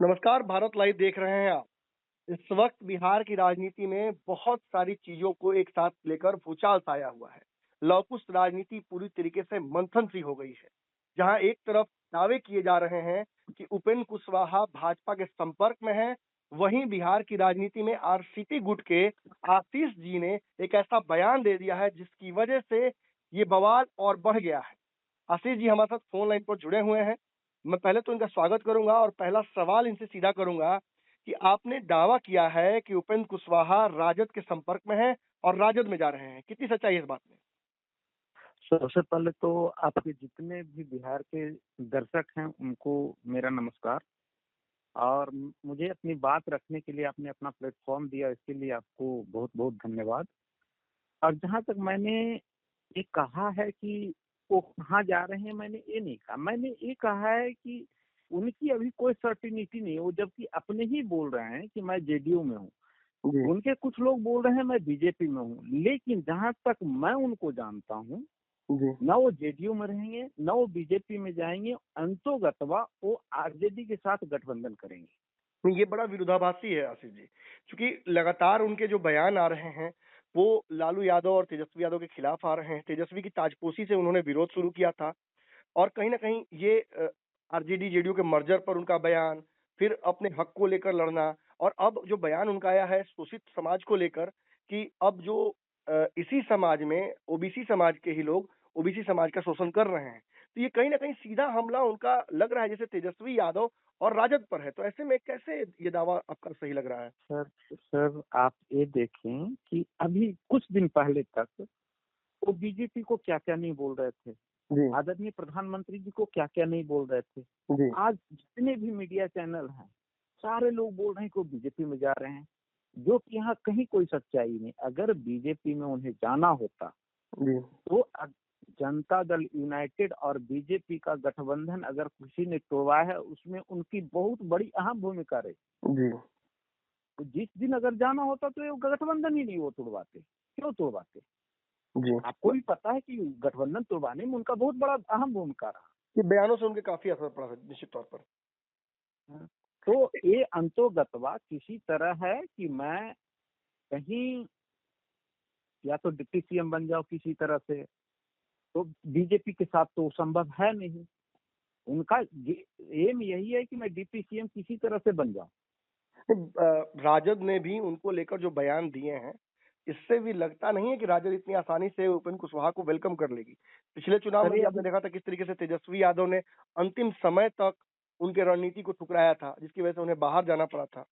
नमस्कार, भारत लाइव देख रहे हैं आप। इस वक्त बिहार की राजनीति में बहुत सारी चीजों को एक साथ लेकर भूचाल छाया हुआ है। लवकुश राजनीति पूरी तरीके से मंथन सी हो गई है, जहां एक तरफ दावे किए जा रहे हैं कि उपेंद्र कुशवाहा भाजपा के संपर्क में है, वहीं बिहार की राजनीति में आरसीपी गुट के आशीष जी ने एक ऐसा बयान दे दिया है जिसकी वजह से ये बवाल और बढ़ गया है। आशीष जी हमारे साथ फोन लाइन पर जुड़े हुए हैं। मैं पहले तो इनका स्वागत करूंगा और पहला सवाल इनसे सीधा करूंगा कि आपने दावा किया है कि उपेंद्र कुशवाहा राजद के संपर्क में है और राजद में जा रहे हैं, कितनी सच्चाई है इस बात में? सबसे पहले तो आपके जितने भी बिहार के दर्शक हैं उनको मेरा नमस्कार। और मुझे अपनी बात रखने के लिए आपने अपना प्लेटफॉर्म दिया, इसके लिए आपको बहुत बहुत धन्यवाद। और जहां तक मैंने ये कहा है कि वो कहाँ जा रहे हैं, मैंने ये नहीं कहा। मैंने ये कहा है कि उनकी अभी कोई सर्टिनिटी नहीं है, वो जबकि अपने ही बोल रहे हैं कि मैं जेडीयू में हूँ। जी उनके कुछ लोग बोल रहे हैं मैं बीजेपी में हूँ, लेकिन जहां तक मैं उनको जानता हूँ, जी न वो जेडीयू में रहेंगे, न वो बीजेपी में जाएंगे। अंतोगत्वा वो आरजेडी के साथ गठबंधन करेंगे। नहीं, ये बड़ा विरोधाभासी है आशीष जी, क्योंकि लगातार उनके जो बयान आ रहे हैं वो लालू यादव और तेजस्वी यादव के खिलाफ आ रहे हैं। तेजस्वी की ताजपोशी से उन्होंने विरोध शुरू किया था और कहीं ना कहीं ये आरजेडी जेडीयू के मर्जर पर उनका बयान, फिर अपने हक को लेकर लड़ना, और अब जो बयान उनका आया है शोषित समाज को लेकर कि अब जो इसी समाज में ओबीसी समाज के ही लोग ओबीसी समाज का शोषण कर रहे हैं, तो ये कहीं ना कहीं सीधा हमला उनका लग रहा है जैसे तेजस्वी यादव और राजद पर है। तो ऐसे में कैसे ये दावा आपका सही लग रहा है? सर आप ये देखें कि अभी कुछ दिन पहले तक वो बीजेपी को क्या क्या नहीं बोल रहे थे, जी आदरणीय प्रधानमंत्री जी को क्या क्या नहीं बोल रहे थे। जी आज जितने भी मीडिया चैनल हैं, सारे लोग बोल रहे हैं कि वो बीजेपी में जा रहे हैं, जो कि यहाँ कहीं कोई सच्चाई नहीं। अगर बीजेपी में उन्हें जाना होता जी तो जनता दल यूनाइटेड और बीजेपी का गठबंधन अगर किसी ने तोड़ा है, उसमें उनकी बहुत बड़ी अहम भूमिका रही। जी तो जिस दिन अगर जाना होता तो ये गठबंधन ही नहीं वो तोड़वाते। क्यों तोड़वाते? जी आपको भी पता है कि गठबंधन तोड़वाने में उनका बहुत बड़ा अहम भूमिका रहा। ये बयानों से उनके काफी असर पड़ा है निश्चित तौर पर। तो ये अंतोगत्वा किसी तरह है कि मैं कहीं या तो डिप्टी सीएम बन जाओ किसी तरह से, तो बीजेपी के साथ तो संभव है नहीं। उनका एम यही है कि मैं डिप्टी सीएम किसी तरह से बन जाऊं। राजद ने भी उनको लेकर जो बयान दिए हैं, इससे भी लगता नहीं है कि राजद इतनी आसानी से उपेंद्र कुशवाहा को वेलकम कर लेगी। पिछले चुनाव में अरे भी आपने अभी देखा था किस तरीके से तेजस्वी यादव ने अंतिम समय तक उनके रणनीति को ठुकराया था, जिसकी वजह से उन्हें बाहर जाना पड़ा था।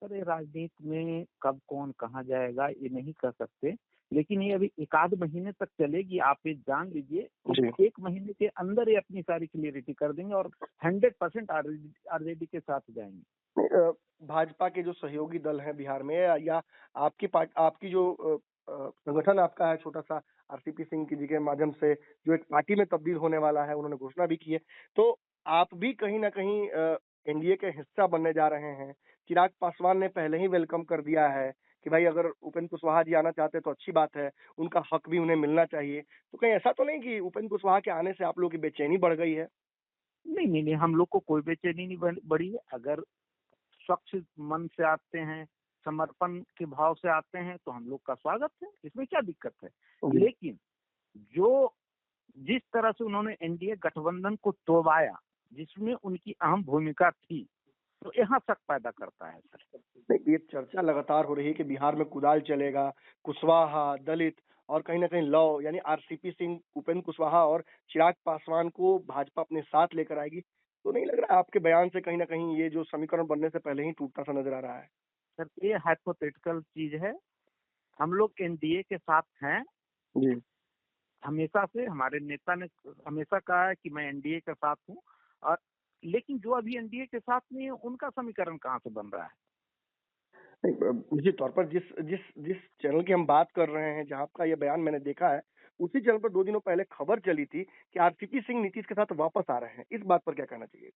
अरे राजनीति में कब कौन कहाँ जाएगा ये नहीं कर सकते, लेकिन ये अभी एक आध महीने तक चलेगी। आप ये जान लीजिए, जी एक महीने के अंदर ये अपनी सारी क्लियरिटी कर देंगे और 100% आरजेडी के साथ जाएंगे। भाजपा के जो सहयोगी दल हैं बिहार में, या आपकी जो संगठन आपका है छोटा सा, आरसीपी सिंह जी के माध्यम से जो एक पार्टी में तब्दील होने वाला है, उन्होंने घोषणा भी की है। तो आप भी कहीं ना कहीं एनडीए के हिस्सा बनने जा रहे हैं। चिराग पासवान ने पहले ही वेलकम कर दिया है कि भाई अगर उपेंद्र कुशवाहा जी आना चाहते हैं तो अच्छी बात है, उनका हक भी उन्हें मिलना चाहिए। तो कहीं ऐसा तो नहीं कि उपेंद्र कुशवाहा के आने से आप लोगों की बेचैनी बढ़ गई है? नहीं नहीं नहीं, हम लोग को कोई बेचैनी नहीं बढ़ी है। अगर स्वच्छ मन से आते हैं, समर्पण के भाव से आते हैं, तो हम लोग का स्वागत है, इसमें क्या दिक्कत है। जी लेकिन जो जिस तरह से उन्होंने एनडीए गठबंधन को तोड़वाया, जिसमें उनकी अहम भूमिका थी, तो यहाँ शक पैदा करता है सर। नहीं, ये चर्चा लगातार हो रही है कि बिहार में कुदाल चलेगा, कुशवाहा दलित और कहीं ना कहीं लौ यानी आरसीपी सिंह, उपेंद्र कुशवाहा और चिराग पासवान को भाजपा अपने साथ लेकर आएगी। तो नहीं लग रहा है आपके बयान से कहीं ना कहीं ये जो समीकरण बनने से पहले ही टूटता सा नजर आ रहा है? सर ये हाइपोथेटिकल चीज है। हम लोग एनडीए के साथ हैं, जी हमेशा से हमारे नेता ने हमेशा कहा है कि मैं एनडीए के साथ हूँ। और लेकिन जो अभी एनडीए के साथ नहीं है, उनका समीकरण कहाँ से बन रहा है? नहीं, निश्चित तौर पर जिस जिस जिस चैनल की हम बात कर रहे हैं, जहां का ये बयान मैंने देखा है, उसी चैनल पर 2 दिनों पहले खबर चली थी कि आरसीपी सिंह नीतीश के साथ वापस आ रहे हैं। इस बात पर क्या कहना चाहिए?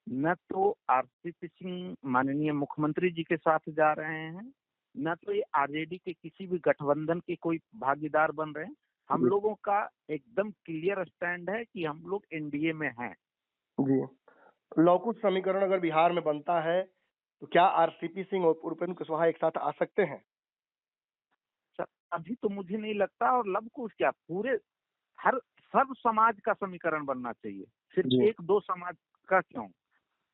न तो आरसीपी सिंह माननीय मुख्यमंत्री जी के साथ जा रहे हैं, न तो ये आरजेडी के किसी भी गठबंधन के कोई भागीदार बन रहे हैं। हम जी लोगों का एकदम क्लियर स्टैंड है कि हम लोग एनडीए में हैं। जी लौकुश समीकरण अगर बिहार में बनता है तो क्या आरसीपी सिंह और उपेंद्र कुशवाहा एक साथ आ सकते हैं? सर अभी तो मुझे नहीं लगता, और लव कुश क्या, पूरे हर सर्व समाज का समीकरण बनना चाहिए, सिर्फ जी। एक दो समाज का क्यों।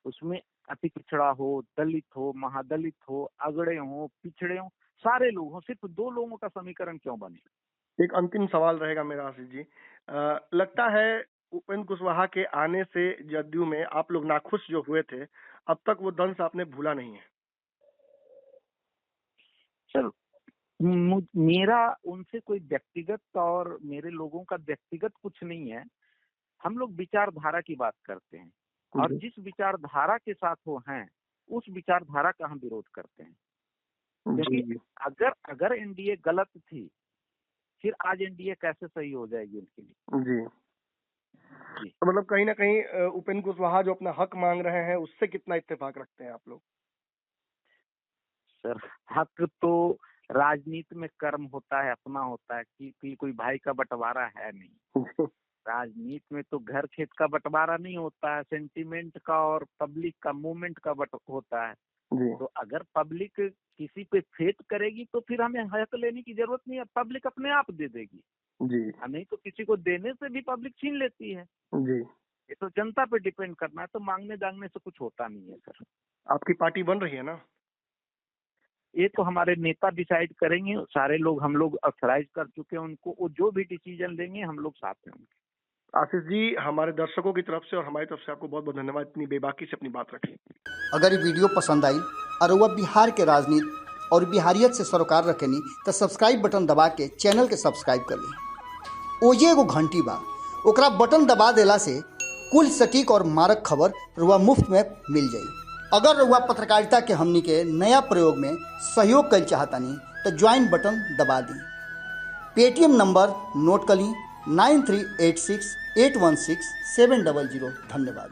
उसमें अति पिछड़ा हो, दलित हो, महादलित हो, अगड़े हो, पिछड़े हो, सारे लोग हो, सिर्फ दो लोगों का समीकरण क्यों बने। एक अंतिम सवाल रहेगा मेरा आशीष जी, लगता है उपेंद्र कुशवाहा के आने से जदयू में आप लोग नाखुश जो हुए थे, अब तक वो दंश आपने भूला नहीं है? सर मेरा उनसे कोई व्यक्तिगत और मेरे लोगों का व्यक्तिगत कुछ नहीं है। हम लोग विचारधारा की बात करते हैं, और जी। जिस विचारधारा के साथ वो हैं उस विचारधारा का हम विरोध करते हैं। क्योंकि जी। अगर एनडीए गलत थी, फिर आज एनडीए कैसे सही हो जाएगी उनके लिए। जी। जी तो मतलब कहीं ना कहीं उपेंद्र कुशवाहा जो अपना हक मांग रहे हैं उससे कितना इत्तेफाक रखते हैं आप लोग? सर, हक तो राजनीति में कर्म होता है, अपना होता है, कि कोई भाई का बंटवारा है नहीं। राजनीति में तो घर खेत का बंटवारा नहीं होता है, सेंटिमेंट का और पब्लिक का मूवमेंट का होता है। जी। तो अगर पब्लिक किसी पे फेथ करेगी तो फिर हमें हक लेने की जरूरत नहीं है, पब्लिक अपने आप दे देगी। जी। नहीं तो किसी को देने से भी पब्लिक छीन लेती है। जी। ये तो जनता पे डिपेंड करना है, तो मांगने दांगने से कुछ होता नहीं है सर। आपकी पार्टी बन रही है ना? ये तो हमारे नेता डिसाइड करेंगे, सारे लोग, हम लोग ऑथराइज कर चुके हैं उनको, वो जो भी डिसीजन लेंगे हम लोग साथ में उनके। आशीष जी, हमारे दर्शकों की तरफ से और हमारी तरफ से आपको बहुत बहुत धन्यवाद, इतनी बेबाकी से अपनी बात रखी। अगर ये वीडियो पसंद आई और वह बिहार के राजनीति और बिहारियत से सरोकार रखेनी तो सब्सक्राइब बटन दबा के चैनल के सब्सक्राइब कर ली। ओजे एगो घंटी बा, ओकरा बटन दबा देला से कुल सटीक और मारक खबर रुआ मुफ्त में मिल जाई। अगर रुआ पत्रकारिता के हमनी के नया प्रयोग में सहयोग कर चाहतानी तो ज्वाइन बटन दबा दी। पेटीएम नंबर नोट कर ली 9386816700। धन्यवाद।